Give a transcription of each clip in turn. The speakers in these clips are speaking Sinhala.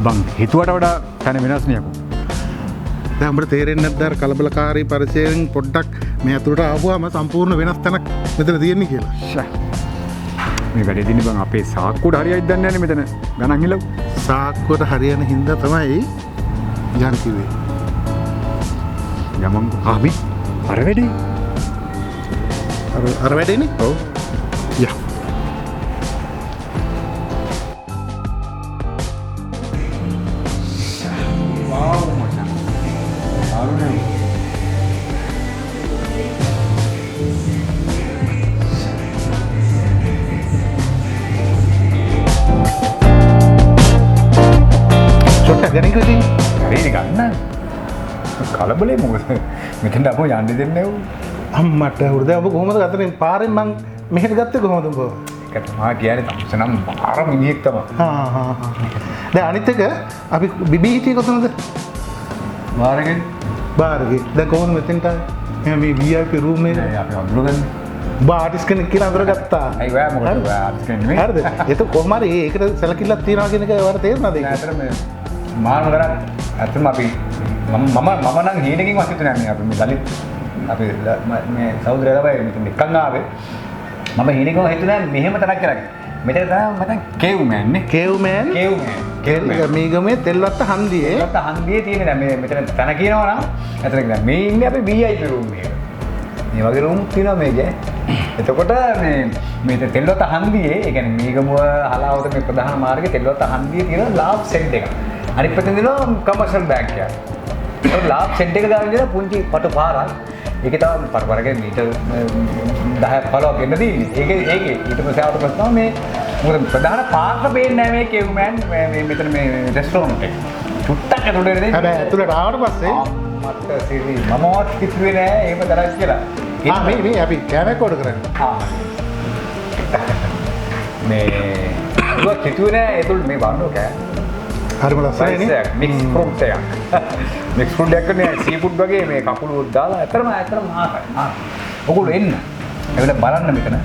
බං හිතුවට වඩා තැන වෙනස් නේ යකෝ. දැන් අපිට තේරෙන්නේ නැද්ද අර කලබලකාරී පරිසරයෙන් පොඩ්ඩක් මේ අතුරට ආවම සම්පූර්ණ වෙනස් තැනක් මෙතන තියෙන්නේ කියලා. මේ වැඩේ දින්නේ බං අපේ සාක්කුවට හරියයිද දන්නේ නැහැ මෙතන ගණන් ඉලව්. සාක්කුවට හරියන හින්දා තමයි යන් කිව්වේ. යමම් ආමි අර වැඩේ. අර වැඩේනේ. ඔව්. යා. හරි ගන්න කලබලේ මොකද මෙතෙන්ට අපෝ යන්න දෙන්නේ නැවු අම්මට හෘදය ඔබ කොහොමද ගතරින් පාරෙන් මං මෙහෙට ගත්තේ කොහොමද ඔබ ඒකට මා කියන්නේ තමසනම් පාර මිනිහෙක් තමයි දැන් අනිත් එක අපි බිබී හිටියේ කොතනද බාරගෙන දැන් කොහොමද මෙතෙන්ට ආවේ මේ VIP room එක අපි අඳුරගන්නේ ඔබ ආටිස් කෙනෙක් කියලා අඳුරගත්තා අයි ඔයා මොකද ඔයා ආටිස් කෙනෙක් නෙමෙයි හරිද ඒක කොහොම හරි ඒකට සැලකිල්ලක් තියනවා කියන එක ඔයාලට තේරුණාද ඒක ඇත්තටම මාන කරා ඇත්තටම අපි මම නම් හීනකින් වාසිත නැහැ අපි මේ දලිත් අපි මේ සහෝදරය තමයි මෙතන එක්කන් ආවේ මම හීනකින් හිතුවා මෙහෙම තරක් කරන්නේ මෙතන තමයි මම කේව්මෑන් නේ කේව්මෑන් මේගමේ තෙල්වත්ත හන්දියේ තියෙන දැන් මේ මෙතන තන කියනවා නම් ඇත්තට දැන් මේ ඉන්නේ අපි VIP room එකේ මේ වගේ room තියෙනවා මේකේ එතකොට මේ තෙල්වත්ත හන්දියේ ඒ කියන්නේ මේගමුව හලාවත මේ ප්‍රධාන මාර්ගයේ තෙල්වත්ත හන්දියේ තියෙන ලාබ් සෙන්ට් එක අනිත් පැත්තෙන් දෙනවා කමර්ෂල් බැංක් එක. ඒක ලාබ් සෙන්ට් එක ගාන දෙන පුංචි පටු පාරක්. ඒකේ තව පරපරගේ මීටර් 10 15ක් එන්න තියෙන්නේ. ඒකේ ඊට පස්සේ ආවට පස්සේ මේ මොකද ප්‍රධාන පාර්ක පේන්නේ නැහැ මේ කේව්මෑන් මේ මෙතන මේ රෙස්ටෝරන්ට් එක. චුට්ටක් ඇතුළට එන්නේ. හැබැයි ඇතුළට ආවට පස්සේ මට සිරි මමවත් කිව්වේ නෑ එහෙම දරක් කියලා. මේ අපි කෑමක් ඕඩර් කරන්නේ. මේ දුක කිව්වේ නෑ ඒතුළු මේ වන්නෝ කෑ. හරිම ලස්සනයි නේ මික්ස් ෆෘට් එක. මික්ස් ෆෘට් එකක් නේ සී ෆුඩ් වගේ මේ කකුළු දාලා ඇත්තටම ආසයි. ඔගොල්ලෝ එන්න. ඒවල බලන්න මෙතන.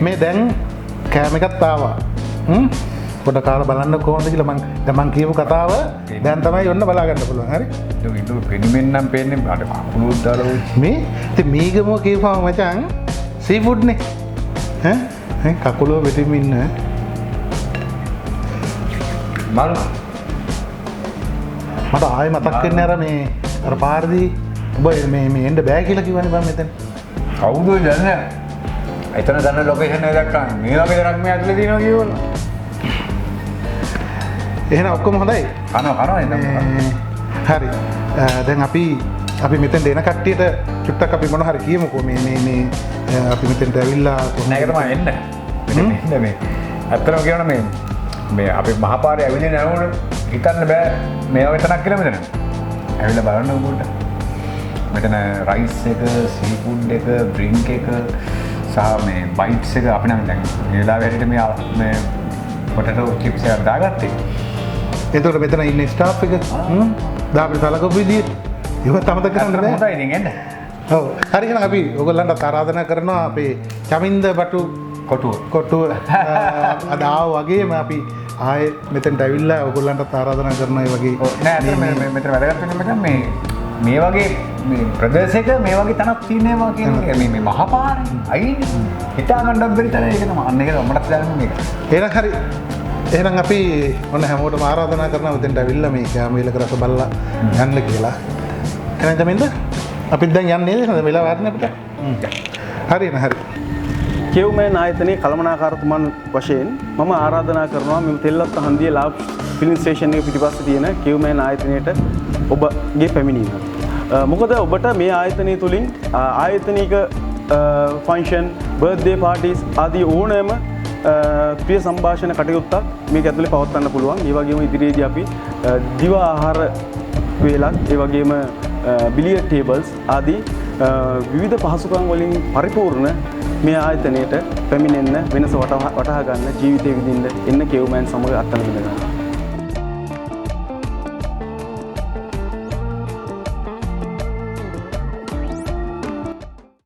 මේ දැන් කෑම එකක් ආවා. පොඩ කාලා බලන්න කොහොමද කියලා මං කියපු කතාව දැන් තමයි ඔන්න බලා ගන්න පුළුවන්. හරි? ඒක ඉතින් පෙනිමෙන් නම් පේන්නේ අර කකුළු දාලා මේ ඉතින් මීගමෝ කියපුවම මචං සී ෆුඩ් නේ. ඈ කකුළු වෙටිමින් ඈ මට ආයෙ මතක් වෙන්නේ අර මේ අර පාරදී ඔබ මේ එන්න බෑ කියලා කිව්වනේ බං මෙතන. කවුද දන්නේ? එතන දන්න ලොකේෂන් එක දැක්කම මේ වගේ දරක් මේ ඇතුලේ තියෙනවා කියවල. එහෙනම් ඔක්කොම හොඳයි. කනවා එන්න. හරි. දැන් අපි මෙතෙන් එන කට්ටියට චුට්ටක් අපි මොන හරි කියමුකෝ මේ අපි මෙතෙන්ට ඇවිල්ලා කොහොමද එන්න. මෙතන මේ අත්‍තරම කියනවා මේ අපි මහපාරේ ඇවිල්ලා යනකොට හිතන්න බෑ මේ වගේ තැනක් කියලා මෙතන. ඇවිල්ලා බලන්න ඕගොල්ලෝ. මෙතන රයිස් එක, සී ෆුඩ් එක, ඩ්‍රින්ක් එක සහ මේ බයිට්ස් එක අපි නම් දැන් මේ වෙලාවේ හැටියට මේ පොටේටෝ චිප්ස් එක දාගත්තේ. එතකොට මෙතන ඉන්නේ ස්ටාෆ් එක දාපිට සලකපු විදියට ඒව තමද කරන්න බෑ. හොඳයි ඉතින් එන්න. ඔව්. හරි එහෙනම් අපි ඔයගොල්ලන්ට ආරාධනා කරනවා අපේ චමින්ද බටු කොටුව අද ආව වගේම අපි ආයේ මෙතෙන්ට ඇවිල්ලා ඔයගොල්ලන්ට ආරාධනා කරනවා ඒ වගේ. නෑ අතන මෙතන වැදගත් වෙන්නේ මේ වගේ මේ ප්‍රදේශයක මේ වගේ තැනක් තියෙනවා කියන එක මේ මහපාරේ අයිනේ හිතා ගන්න බැරි තැන ඒක තමයි. අන්න ඒක මටත් දැනෙන මේක. එහෙනම් හරි. එහෙනම් අපි ඔන්න හැමෝටම ආරාධනා කරනවා මෙතෙන්ට ඇවිල්ලා මේ කැම වේලක රස බලලා යන්න කියලා. එහෙනම් චමින්ද අපිත් දැන් යන්නේ නේද? වෙලාව හරිනේ අපිට. හරි එහෙනම් හරි. කේව්මෑන් ආයතනයේ කළමනාකාරතුමන් වශයෙන් මම ආරාධනා කරනවා මෙම තෙල්වත්ත හන්දිය ලාබ් ෆිල්ම් ස්ටේෂන් එක පිටිපස්සේ තියෙන කේව්මෑන් ආයතනයට ඔබගේ පැමිණීම. මොකද ඔබට මේ ආයතනය තුලින් ආයතනික ෆන්ක්ෂන්, බර්ත්ඩේ පාර්ටිස් ආදී ඕනෑම ප්‍රිය සංഭാෂණ කටයුත්තක් මේක ඇතුලේ පවත්වන්න පුළුවන්. ඒ වගේම ඉදිරියේදී අපි දිව ආහාර වේලක්, ඒ වගේම බිලියඩ් ටේබල්ස් ආදී විවිධ පහසුකම් වලින් පරිපූර්ණ මේ ආයතනයට පැමිණෙන්න වෙනස වටහා ගන්න ජීවිතය විඳින්න එන්න කේව්මෑන් සමග අත්අඩංගු වෙනවා.